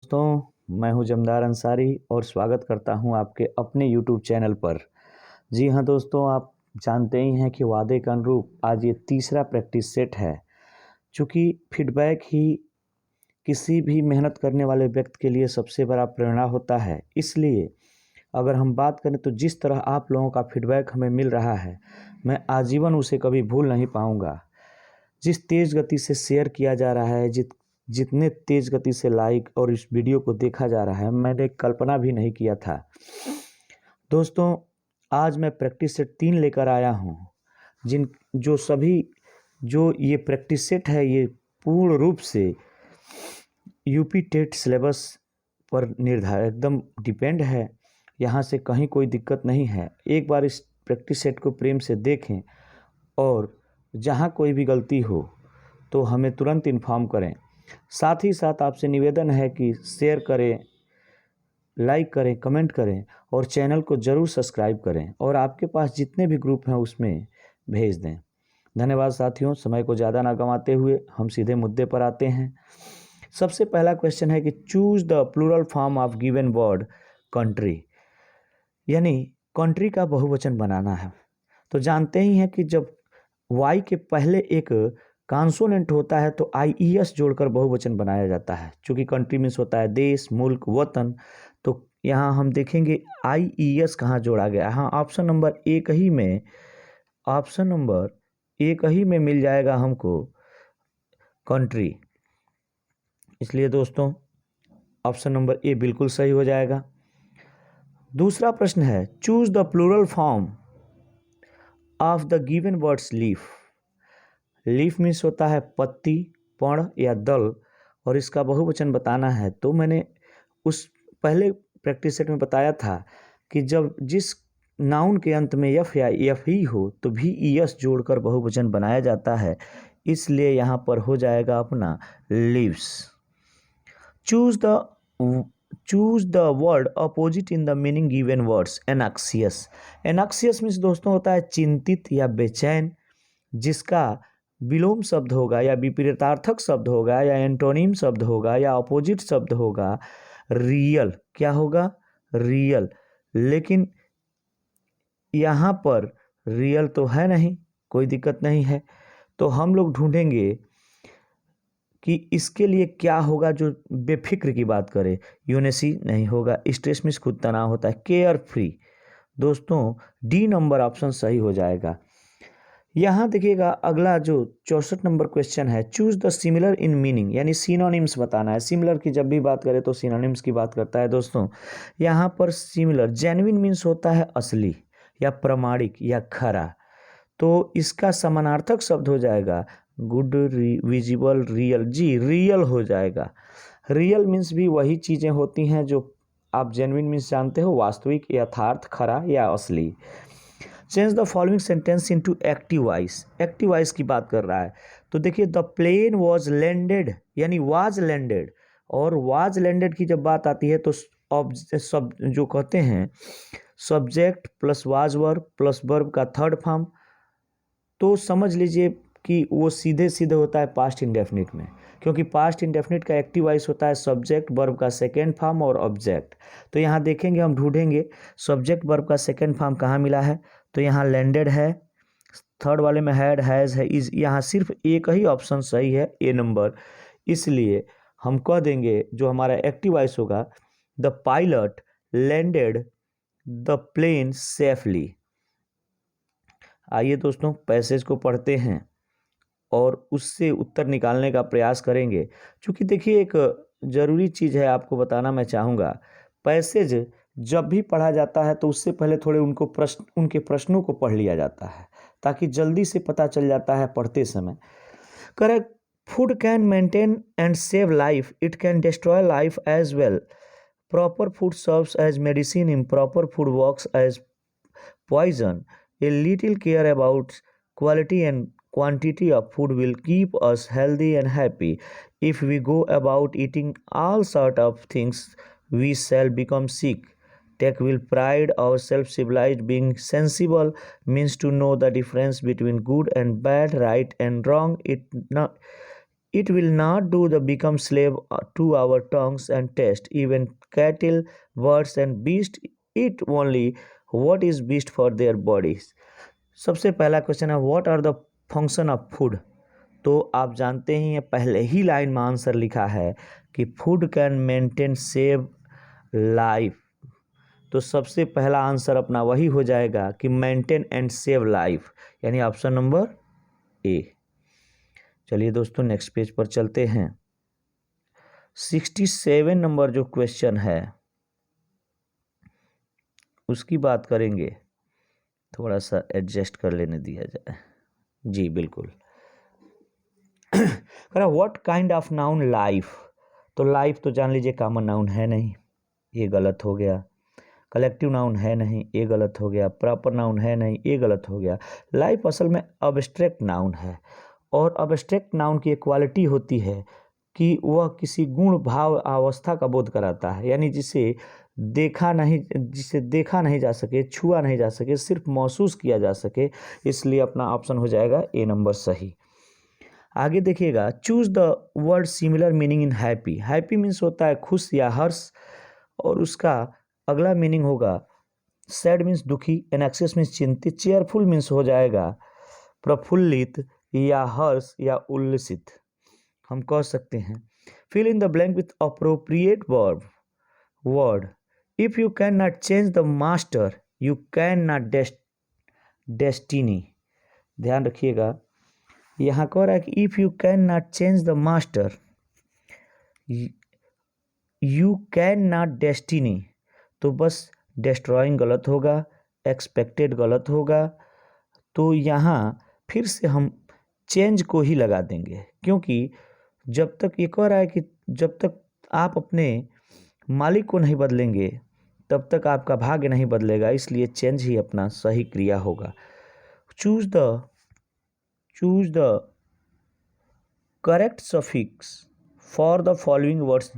दोस्तों, मैं हूं जमदार अंसारी और स्वागत करता हूं आपके अपने यूट्यूब चैनल पर। जी हां दोस्तों, आप जानते ही हैं कि वादे के अनुरूप आज ये तीसरा प्रैक्टिस सेट है। चूँकि फीडबैक ही किसी भी मेहनत करने वाले व्यक्ति के लिए सबसे बड़ा प्रेरणा होता है, इसलिए अगर हम बात करें तो जिस तरह आप लोगों का फीडबैक हमें मिल रहा है, मैं आजीवन उसे कभी भूल नहीं पाऊँगा। जिस तेज़ गति से शेयर किया जा रहा है, जितने तेज़ गति से लाइक और इस वीडियो को देखा जा रहा है, मैंने कल्पना भी नहीं किया था। दोस्तों, आज मैं प्रैक्टिस सेट 3 लेकर आया हूँ, जो ये प्रैक्टिस सेट है, ये पूर्ण रूप से यूपी टेट सिलेबस पर निर्धारित एकदम डिपेंड है। यहाँ से कहीं कोई दिक्कत नहीं है। एक बार इस प्रैक्टिस सेट को प्रेम से देखें और जहाँ कोई भी गलती हो तो हमें तुरंत इन्फॉर्म करें। साथ ही साथ आपसे निवेदन है कि शेयर करें, लाइक करें, कमेंट करें और चैनल को ज़रूर सब्सक्राइब करें और आपके पास जितने भी ग्रुप हैं उसमें भेज दें। धन्यवाद साथियों। समय को ज़्यादा ना गंवाते हुए हम सीधे मुद्दे पर आते हैं। सबसे पहला क्वेश्चन है कि choose the plural form of given word country, यानी कंट्री का बहुवचन बनाना है। तो जानते ही हैं कि जब वाई के पहले एक कॉन्सोनेंट होता है तो आईईएस जोड़कर बहुवचन बनाया जाता है। चूँकि कंट्री मीन्स होता है देश, मुल्क, वतन, तो यहाँ हम देखेंगे आईईएस कहाँ जोड़ा गया। हाँ, ऑप्शन नंबर एक ही में मिल जाएगा हमको कंट्री। इसलिए दोस्तों ऑप्शन नंबर ए बिल्कुल सही हो जाएगा। दूसरा प्रश्न है choose the plural form of the given words leaf. Leaf means होता है पत्ती, पण या दल, और इसका बहुवचन बताना है। तो मैंने उस पहले प्रैक्टिस सेट में बताया था कि जब जिस नाउन के अंत में एफ या एफ ही हो तो भी ईएस जोड़कर बहुवचन बनाया जाता है। इसलिए यहाँ पर हो जाएगा अपना leaves. Choose the word opposite in the meaning given words. Anxious. Anxious means दोस्तों होता है चिंतित या बेचैन, जिसका विलोम शब्द होगा या विपरीतार्थक शब्द होगा या एंटोनिम शब्द होगा या अपोजिट शब्द होगा रियल। क्या होगा? रियल। लेकिन यहाँ पर रियल तो है नहीं, कोई दिक्कत नहीं है। तो हम लोग ढूंढेंगे कि इसके लिए क्या होगा जो बेफिक्र की बात करे। यूनेसी नहीं होगा। स्ट्रेस में खुद तनाव होता है। Care free. दोस्तों डी नंबर ऑप्शन सही हो जाएगा। यहाँ देखिएगा अगला जो 64 नंबर क्वेश्चन है choose the similar in meaning, यानी सिनोनिम्स बताना है। सिमिलर की जब भी बात करें तो सिनोनिम्स की बात करता है दोस्तों। यहाँ पर सिमिलर जेन्युइन मीन्स होता है असली या प्रमाणिक या खरा, तो इसका समानार्थक शब्द हो जाएगा गुड, विजिबल, रियल। जी रियल हो जाएगा। रियल मीन्स भी वही चीज़ें होती हैं जो आप जेन्युइन मीन्स जानते हो, वास्तविक, यथार्थ, खरा या असली। Change the following sentence into active voice. Active voice की बात कर रहा है तो देखिए द प्लेन वॉज लैंडेड, यानी वाज लैंडेड। और वाज लैंडेड की जब बात आती है तो सब जो कहते हैं subject plus was verb plus verb का थर्ड फॉर्म, तो समझ लीजिए कि वो सीधे सीधे होता है पास्ट इंडेफिनिट में, क्योंकि पास्ट इंडेफिनिट का एक्टिव वॉइस होता है सब्जेक्ट वर्ब का सेकेंड फॉर्म और ऑब्जेक्ट। तो यहाँ देखेंगे, हम ढूंढेंगे सब्जेक्ट वर्ब का सेकेंड फॉर्म कहाँ मिला है। तो यहाँ लैंडेड है, थर्ड वाले में हैड, हैज़ है, इज। यहाँ सिर्फ एक ही ऑप्शन सही है, ए नंबर। इसलिए हम कह देंगे जो हमारा एक्टिव वॉइस होगा the pilot landed the plane safely. आइए दोस्तों पैसेज को पढ़ते हैं और उससे उत्तर निकालने का प्रयास करेंगे। क्योंकि देखिए एक ज़रूरी चीज़ है, आपको बताना मैं चाहूँगा। पैसेज जब भी पढ़ा जाता है तो उससे पहले थोड़े उनके प्रश्नों को पढ़ लिया जाता है, ताकि जल्दी से पता चल जाता है पढ़ते समय। Correct. Food can maintain and save life, it can destroy life as well. Proper food serves as medicine, improper food works as poison. A little care about quality and quantity of food will keep us healthy and happy. If we go about eating all sort of things, we shall become sick. Tech will pride ourselves civilized. Being sensible means to know the difference between good and bad, right and wrong. It will not do the become slave to our tongues and taste. Even cattle, birds and beasts eat only what is best for their bodies. सबसे पहला question है what are the function of food. तो आप जानते ही हैं, पहले ही line में answer लिखा है कि food can maintain save life. तो सबसे पहला आंसर अपना वही हो जाएगा कि मेंटेन एंड सेव लाइफ, यानी ऑप्शन नंबर ए। चलिए दोस्तों नेक्स्ट पेज पर चलते हैं। 67 नंबर जो क्वेश्चन है उसकी बात करेंगे। थोड़ा सा एडजस्ट कर लेने दिया जाए। जी बिल्कुल। What kind of noun life. तो लाइफ तो जान लीजिए कॉमन नाउन है नहीं, ये गलत हो गया। कलेक्टिव नाउन है नहीं, ये गलत हो गया। प्रॉपर नाउन है नहीं, ये गलत हो गया। लाइफ असल में अब्स्ट्रैक्ट नाउन है, और अब्स्ट्रैक्ट नाउन की एक क्वालिटी होती है कि वह किसी गुण भाव अवस्था का बोध कराता है, यानी जिसे देखा नहीं जा सके, छुआ नहीं जा सके, सिर्फ महसूस किया जा सके। इसलिए अपना ऑप्शन हो जाएगा ए नंबर सही। आगे देखिएगा, choose the word similar meaning in happy. Happy means होता है खुश या हर्ष, और उसका अगला मीनिंग होगा सैड मीन्स दुखी, एनेक्सियस मीन्स चिंतित, चेयरफुल मीन्स हो जाएगा प्रफुल्लित या हर्ष या उल्लसित। हम कह सकते हैं fill in the blank with appropriate word. If you can not change the master you can not destiny. ध्यान रखिएगा, यहाँ कह रहा है कि if you can not change the master you can not destiny. तो बस डिस्ट्रॉइंग गलत होगा, एक्सपेक्टेड गलत होगा। तो यहाँ फिर से हम चेंज को ही लगा देंगे, क्योंकि जब तक ये कह रहा है कि जब तक आप अपने मालिक को नहीं बदलेंगे तब तक आपका भाग्य नहीं बदलेगा। इसलिए चेंज ही अपना सही क्रिया होगा। Choose the correct suffix for the following words.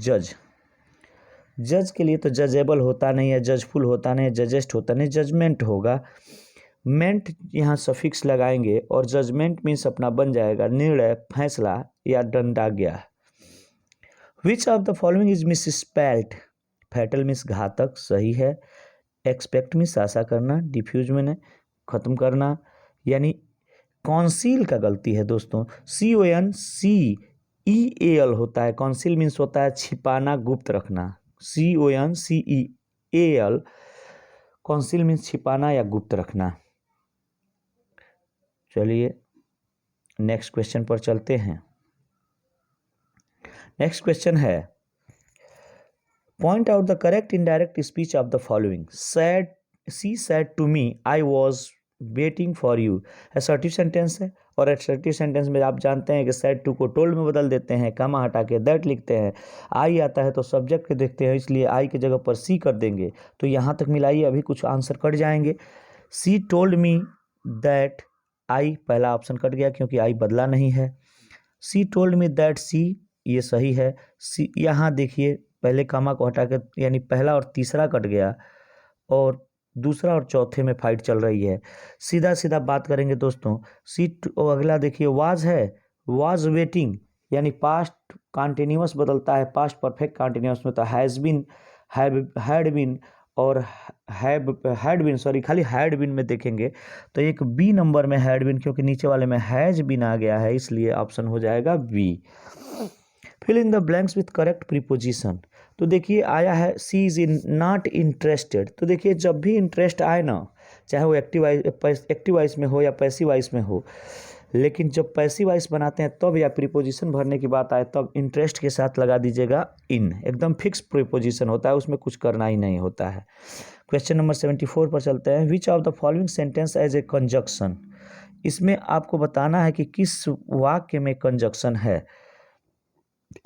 जज के लिए तो जजेबल होता नहीं है, जजफुल होता नहीं है, जजेस्ट होता नहीं, जजमेंट होगा। मेंट यहाँ सफिक्स लगाएंगे और जजमेंट मीन्स अपना बन जाएगा निर्णय, फैसला या दंडाज्ञा। Which of the following is misspelled. Fatal means घातक, सही है। एक्सपेक्ट मीन्स आशा करना, डिफ्यूज में खत्म करना, यानी कॉन्सील का गलती है दोस्तों। CONCEAL होता है। कॉन्सील मीन्स होता है छिपाना, गुप्त रखना। CONCEAL, कॉन्सील मीन्स छिपाना या गुप्त रखना। चलिए नेक्स्ट क्वेश्चन पर चलते हैं। नेक्स्ट क्वेश्चन है point out the correct indirect speech of the following. She said to me I was waiting for you. Assertive sentence है, और असर्टिव सेंटेंस में आप जानते हैं कि सेड टू को टोल्ड में बदल देते हैं, कमा हटा के दैट लिखते हैं। आई आता है तो सब्जेक्ट के देखते हैं, इसलिए आई की जगह पर सी कर देंगे। तो यहाँ तक मिलाइए, अभी कुछ आंसर कट जाएंगे। सी टोल्ड मी दैट, आई पहला ऑप्शन कट गया क्योंकि आई बदला नहीं है। सी टोल्ड मी दैट सी, ये सही है। सी यहाँ देखिए पहले कामा को हटा कर, यानी पहला और तीसरा कट गया, और दूसरा और चौथे में फाइट चल रही है। सीधा सीधा बात करेंगे दोस्तों। अगला देखिए वाज है, वाज वेटिंग, यानी पास्ट कॉन्टिन्यूअस बदलता है, पास्ट परफेक्ट कॉन्टिन्यूअस में तो हैज़ बीन, हैड बीन और हैड बीन, सॉरी खाली हैड बीन में देखेंगे तो एक बी नंबर में हैड बीन, क्योंकि नीचे वाले में हैज बीन आ गया है, इसलिए ऑप्शन हो जाएगा B. Fill in the blanks with correct preposition. तो देखिए आया है she is in not interested. तो देखिए जब भी इंटरेस्ट आए ना, चाहे वो एक्टिव वाइस में हो या पैसिव वाइस में हो, लेकिन जब पैसिव वाइस बनाते हैं तब या प्रीपोजिशन भरने की बात आए तब इंटरेस्ट के साथ लगा दीजिएगा इन। एकदम फिक्स प्रीपोजिशन होता है, उसमें कुछ करना ही नहीं होता है। क्वेश्चन नंबर 74 पर चलते हैं। Which of the following sentence has a conjunction. इसमें आपको बताना है कि किस वाक्य में कंजक्शन है।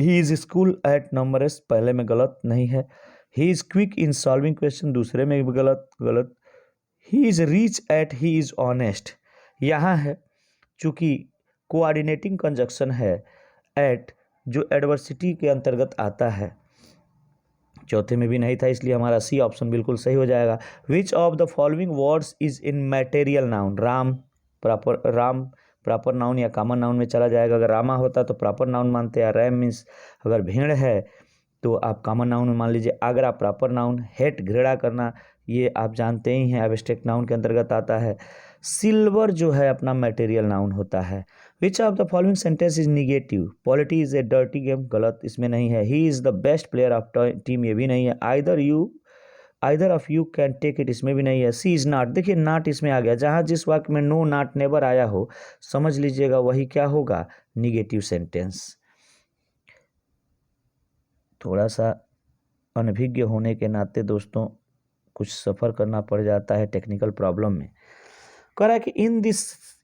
He is school at numbers, पहले में गलत नहीं है। He is quick in solving question, दूसरे में भी गलत। He is rich at, he is honest, यहाँ है चूँकि कोऑर्डिनेटिंग कंजक्शन है एट, जो एडवर्सिटी के अंतर्गत आता है। चौथे में भी नहीं था, इसलिए हमारा सी ऑप्शन बिल्कुल सही हो जाएगा। विच of the following words is in material noun. Ram, proper Ram proper noun या कॉमन नाउन में चला जाएगा। अगर रामा होता तो प्रॉपर नाउन मानते हैं। रैम मीन्स अगर भेड़ है तो आप कॉमन नाउन में मान लीजिए। Agra proper noun. हेट घृणा करना ये आप जानते ही हैं एब्स्ट्रैक्ट नाउन के अंतर्गत आता है। सिल्वर जो है अपना मटेरियल नाउन होता है। Which of the following sentence is negative? Polity is a dirty game, गलत, इसमें नहीं है। He is the best player of team, ये भी नहीं है। Either of you can take it, इसमें भी नहीं है। सी इज नॉट, देखिए नॉट इसमें आ गया। जहाँ जिस वाक्य में नो नॉट नेवर आया हो समझ लीजिएगा वही क्या होगा, निगेटिव सेंटेंस। थोड़ा सा अनभिज्ञ होने के नाते दोस्तों कुछ सफ़र करना पड़ जाता है टेक्निकल प्रॉब्लम में। कह रहा है कि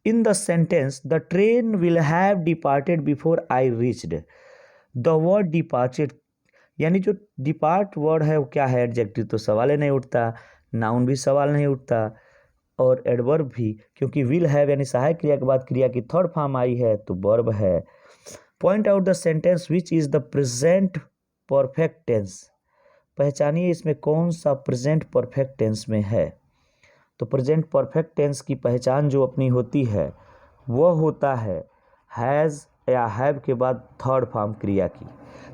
in the sentence the train will have departed before I reached. The word departed यानी जो डिपार्ट वर्ड है वो क्या है, एडजेक्टिव, तो सवाल ही नहीं उठता। नाउन भी सवाल नहीं उठता और एडवर्ब भी, क्योंकि विल हैव यानी सहायक क्रिया के बाद क्रिया की थर्ड फॉर्म आई है तो वर्ब है। Point out the sentence which is the present perfect tense. पहचानिए इसमें कौन सा प्रेजेंट परफेक्ट टेंस में है। तो प्रेजेंट परफेक्ट टेंस की पहचान जो अपनी होती है वह होता है हैज़ या हैव के बाद थर्ड फॉर्म क्रिया की।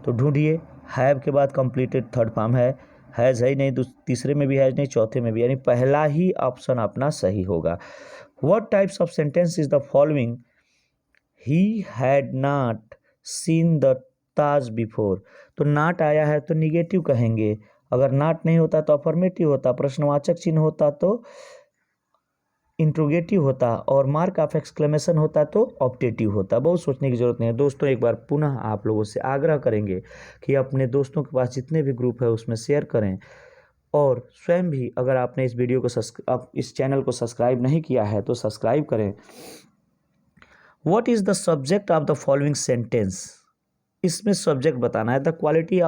तो ढूंढिए, हैव के बाद कंप्लीटेड थर्ड फॉर्म है, हैज़ है ही नहीं, तीसरे में भी हैज़ नहीं, चौथे में भी, यानी पहला ही ऑप्शन अपना सही होगा। What types of sentence is the following? He had not seen the Taj before. तो नॉट आया है तो निगेटिव कहेंगे, अगर नॉट नहीं होता तो अफर्मेटिव होता, प्रश्नवाचक चिन्ह होता तो इंट्रोगेटिव होता और मार्क ऑफ एक्सक्लेमेशन होता तो ऑप्टेटिव होता। बहुत सोचने की जरूरत नहीं है दोस्तों। एक बार पुनः आप लोगों से आग्रह करेंगे कि अपने दोस्तों के पास जितने भी ग्रुप है उसमें शेयर करें और स्वयं भी अगर आपने इस वीडियो को आप इस चैनल को सब्सक्राइब नहीं किया है तो सब्सक्राइब करें। What is the subject of the following sentence? इसमें सब्जेक्ट बताना है। The quality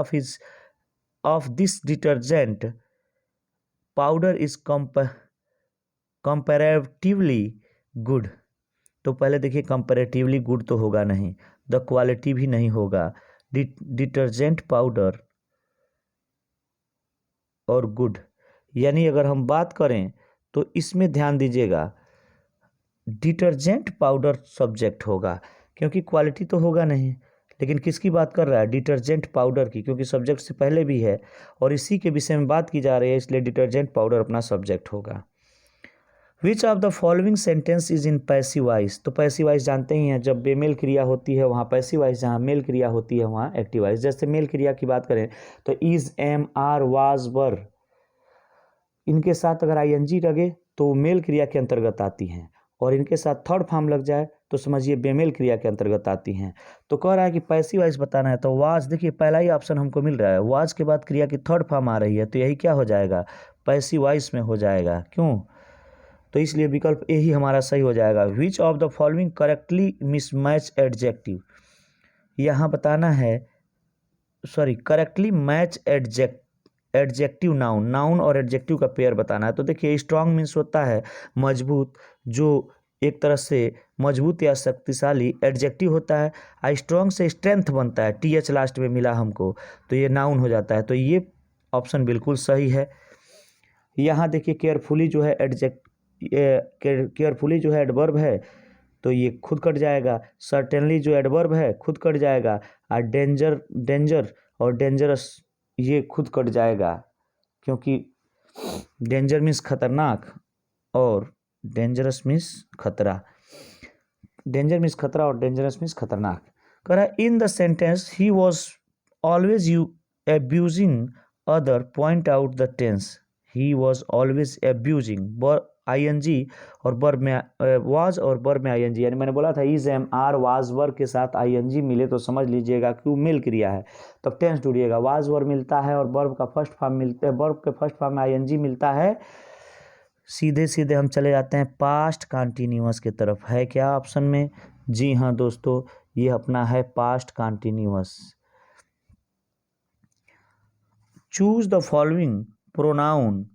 of this detergent powder is comparatively good. तो पहले देखिए कंपैरेटिवली गुड तो होगा नहीं, द क्वालिटी भी नहीं होगा, डिटर्जेंट पाउडर और गुड, यानी अगर हम बात करें तो इसमें ध्यान दीजिएगा डिटर्जेंट पाउडर सब्जेक्ट होगा क्योंकि क्वालिटी तो होगा नहीं। लेकिन किसकी बात कर रहा है? डिटर्जेंट पाउडर की, क्योंकि सब्जेक्ट से पहले भी है और इसी के विषय में बात की जा रही है, इसलिए डिटर्जेंट पाउडर अपना सब्जेक्ट होगा। विच of the following sentence is in passive voice? तो पैसिव वॉइस जानते ही हैं, जब बेमेल क्रिया होती है वहाँ पैसिव वॉइस, जहाँ मेल क्रिया होती है वहाँ एक्टिव वॉइस। जैसे मेल क्रिया की बात करें तो इज, एम, आर, वाज, वर, इनके साथ अगर आईएनजी लगे तो मेल क्रिया के अंतर्गत आती हैं और इनके साथ थर्ड फॉर्म लग जाए तो समझिए बेमेल क्रिया के अंतर्गत आती हैं। तो कह रहा है कि पैसिव वॉइस बताना है तो वाज, देखिए पहला ही ऑप्शन हमको मिल रहा है, वाज के बाद क्रिया की थर्ड फॉर्म आ रही है तो यही क्या हो जाएगा, पैसिव वॉइस में हो जाएगा। क्यों? तो इसलिए विकल्प ए ही हमारा सही हो जाएगा। विच of the following correctly mismatch adjective? यहाँ बताना है, sorry, correctly match adjective noun, noun और एडजेक्टिव का पेयर बताना है। तो देखिए स्ट्रांग मीन्स होता है मजबूत, जो एक तरह से मजबूत या शक्तिशाली, एडजेक्टिव होता है स्ट्रांग से स्ट्रेंथ बनता है, टीएच लास्ट में मिला हमको तो ये नाउन हो जाता है। तो ये ऑप्शन बिल्कुल सही है। यहाँ देखिए केयरफुली जो है केयरफुली जो है एडवर्ब है तो ये खुद कट जाएगा। सर्टेनली जो एडवर्ब है खुद कट जाएगा और डेंजर और डेंजरस ये खुद कट जाएगा, क्योंकि डेंजर मीन्स खतरनाक और डेंजरस मीन्स खतरा, डेंजर मीन्स खतरा और डेंजरस मीन्स खतरनाक। कह रहा है in the sentence he was always abusing other, point out the tense। he was always abusing, ING और वर्ब में वाज और वर्ब में आईएनजी, यानी मैंने बोला था is, am, are, was, verb के साथ आईएनजी मिले तो समझ लीजिएगा कि वो मेल क्रिया है। तब टेंस ढूंढिएगा, वाज वर्ब मिलता है और वर्ब का फर्स्ट फॉर्म मिलता है, वर्ब के फर्स्ट फॉर्म में आईएनजी मिलता है, सीधे सीधे हम चले जाते हैं पास्ट कॉन्टिन्यूअस की तरफ। है क्या ऑप्शन में? जी हाँ दोस्तों, ये अपना है past continuous. Choose the following pronoun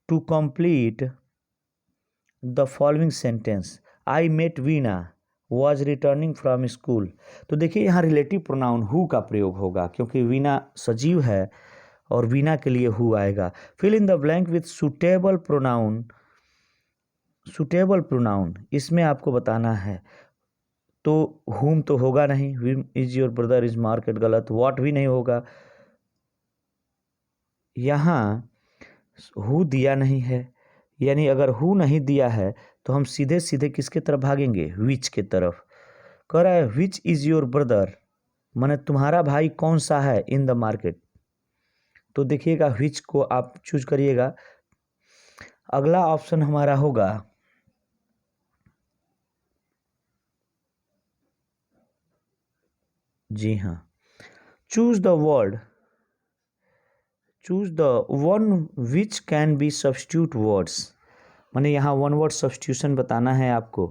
to complete the following sentence. I met Veena was returning from school. तो देखिए यहाँ रिलेटिव प्रोनाउन हु का प्रयोग होगा क्योंकि वीना सजीव है और वीना के लिए हु आएगा। Fill in the blank with suitable pronoun suitable pronoun, इसमें आपको बताना है। तो whom तो होगा नहीं, whom is your brother is market गलत, what भी नहीं होगा। यहाँ who दिया नहीं है, यानी अगर who नहीं दिया है तो हम सीधे सीधे किसके तरफ भागेंगे, which के तरफ। कह रहा है which is your brother, माने तुम्हारा भाई कौन सा है in the market। तो देखिएगा which को आप चूज करिएगा। अगला ऑप्शन हमारा होगा जी हाँ, choose the one which can be substitute words, माने यहाँ वन वर्ड सब्स्टिट्यूशन बताना है आपको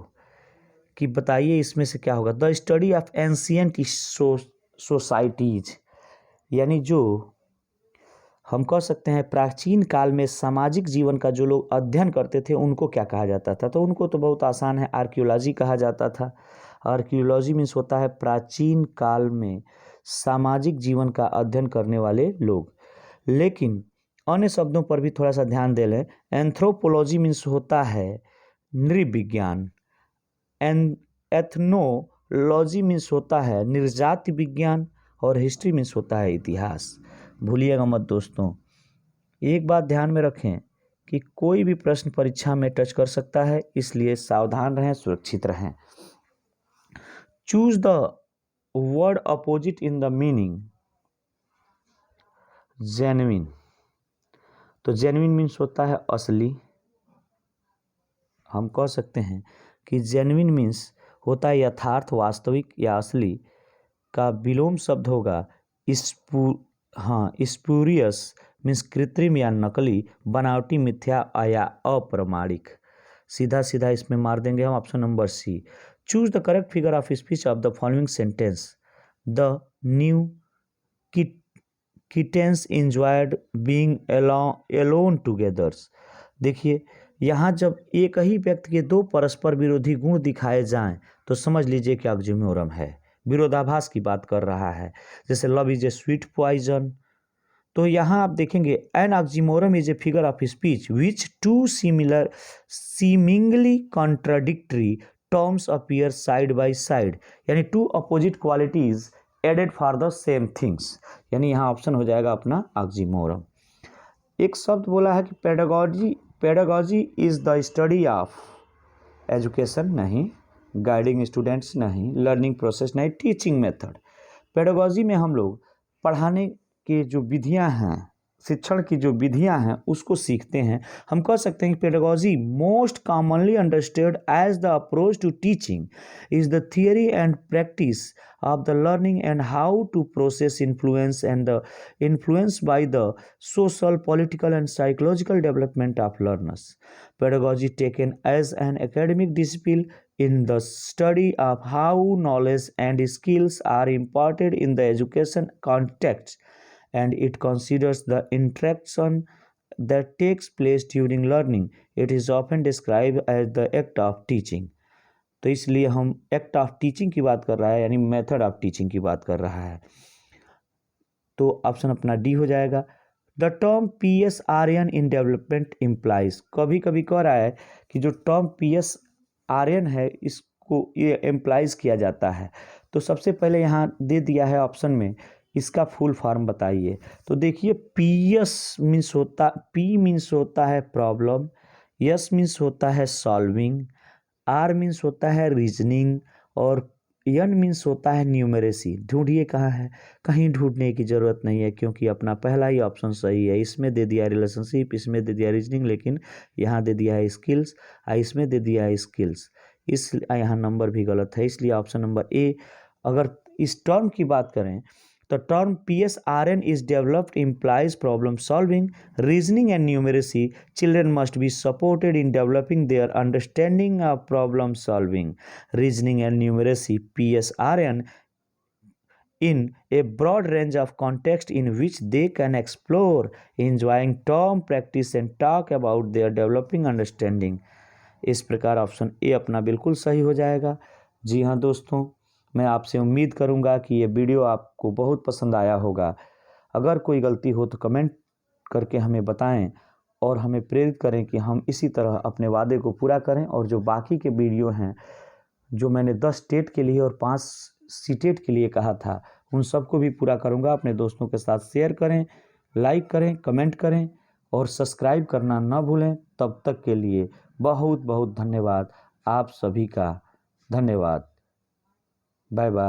कि बताइए इसमें से क्या होगा। The study of ancient societies, यानी जो हम कह सकते हैं प्राचीन काल में सामाजिक जीवन का जो लोग अध्ययन करते थे उनको क्या कहा जाता था। तो उनको तो बहुत आसान है, आर्कियोलॉजी कहा जाता था। आर्कियोलॉजी मीन्स होता है प्राचीन काल में सामाजिक जीवन का अध्ययन करने वाले लोग। लेकिन अन्य शब्दों पर भी थोड़ा सा ध्यान दे लें। एंथ्रोपोलॉजी मीन्स होता है नृविज्ञान। एथनोलॉजी मीन्स होता है निर्जाति विज्ञान। और हिस्ट्री मीन्स होता है इतिहास। भूलिएगा मत दोस्तों, एक बात ध्यान में रखें कि कोई भी प्रश्न परीक्षा में टच कर सकता है, इसलिए सावधान रहें, सुरक्षित रहें। Choose the word opposite in the meaning. Genuine, तो जेन्युइन मीन्स होता है असली। हम कह सकते हैं कि जेन्युइन मीन्स होता है यथार्थ, वास्तविक या असली का विलोम शब्द होगा स्पूरियस मीन्स कृत्रिम या नकली, बनावटी, मिथ्या या अप्रमाणिक। सीधा सीधा इसमें मार देंगे हम option number C. Choose the correct figure of speech of the following sentence. The new kittens enjoyed being alone together. देखिए यहाँ जब एक ही व्यक्ति के दो परस्पर विरोधी गुण दिखाए जाएं तो समझ लीजिए कि ऑक्सीमोरम है, विरोधाभास की बात कर रहा है। जैसे love is a sweet poison, तो यहाँ आप देखेंगे an oxymoron is a figure of speech which two similar seemingly contradictory terms appear side by side, यानी two opposite qualities added for the same things, यानी यहाँ ऑप्शन हो जाएगा अपना ऑक्सीमोरम। एक शब्द बोला है कि pedagogy is the study of education, नहीं। गाइडिंग स्टूडेंट्स, नहीं। लर्निंग प्रोसेस, नहीं। Teaching method. पेडागॉजी में हम लोग पढ़ाने के जो विधियां हैं, शिक्षण की जो विधियां हैं उसको सीखते हैं। हम कह सकते हैं कि pedagogy most commonly understood as the approach to teaching is the theory and practice of the learning and how to process influence and the influence by the social, political and psychological development of learners. Pedagogy taken as an academic discipline in the study of how knowledge and skills are imparted in the education context, and it considers the interaction that takes place during learning. It is often described as the act of teaching. तो इसलिए हम act of teaching की बात कर रहा है, यानी method of teaching की बात कर रहा है। तो ऑप्शन अपना डी हो जाएगा। The term PSRN in development implies, कभी कभी कह रहा है कि जो टर्म PSRN है इसको ये एम्प्लाइज किया जाता है। तो सबसे पहले यहाँ दे दिया है ऑप्शन में, इसका फुल फॉर्म बताइए। तो देखिए PS मीन्स होता है प्रॉब्लम, S मीन्स होता है सॉल्विंग, R मीन्स होता है रीजनिंग और N मीन्स होता है न्यूमेरेसी। ढूंढिए कहाँ है, कहीं ढूंढने की ज़रूरत नहीं है क्योंकि अपना पहला ही ऑप्शन सही है। इसमें दे दिया है रिलेशनशिप, इसमें दे दिया रीजनिंग, लेकिन यहाँ दे दिया है स्किल्स, इसमें दे दिया है स्किल्स, इस यहाँ नंबर भी गलत है, इसलिए ऑप्शन नंबर ए। अगर इस टर्म की बात करें तो term PSRN is developed implies problem solving, reasoning and numeracy. Children must be supported in developing their understanding of problem solving, reasoning and numeracy. PSRN in a broad range of context in which they can explore, enjoying term practice and talk about their developing understanding. इस प्रकार option A अपना बिल्कुल सही हो जाएगा। जी हाँ दोस्तों, मैं आपसे उम्मीद करूंगा कि ये वीडियो आपको बहुत पसंद आया होगा। अगर कोई गलती हो तो कमेंट करके हमें बताएं और हमें प्रेरित करें कि हम इसी तरह अपने वादे को पूरा करें। और जो बाकी के वीडियो हैं, जो मैंने 10 स्टेट के लिए और 5 स्टेट के लिए कहा था, उन सबको भी पूरा करूंगा। अपने दोस्तों के साथ शेयर करें, लाइक करें, कमेंट करें और सब्सक्राइब करना ना भूलें। तब तक के लिए बहुत बहुत धन्यवाद। आप सभी का धन्यवाद। Bye bye.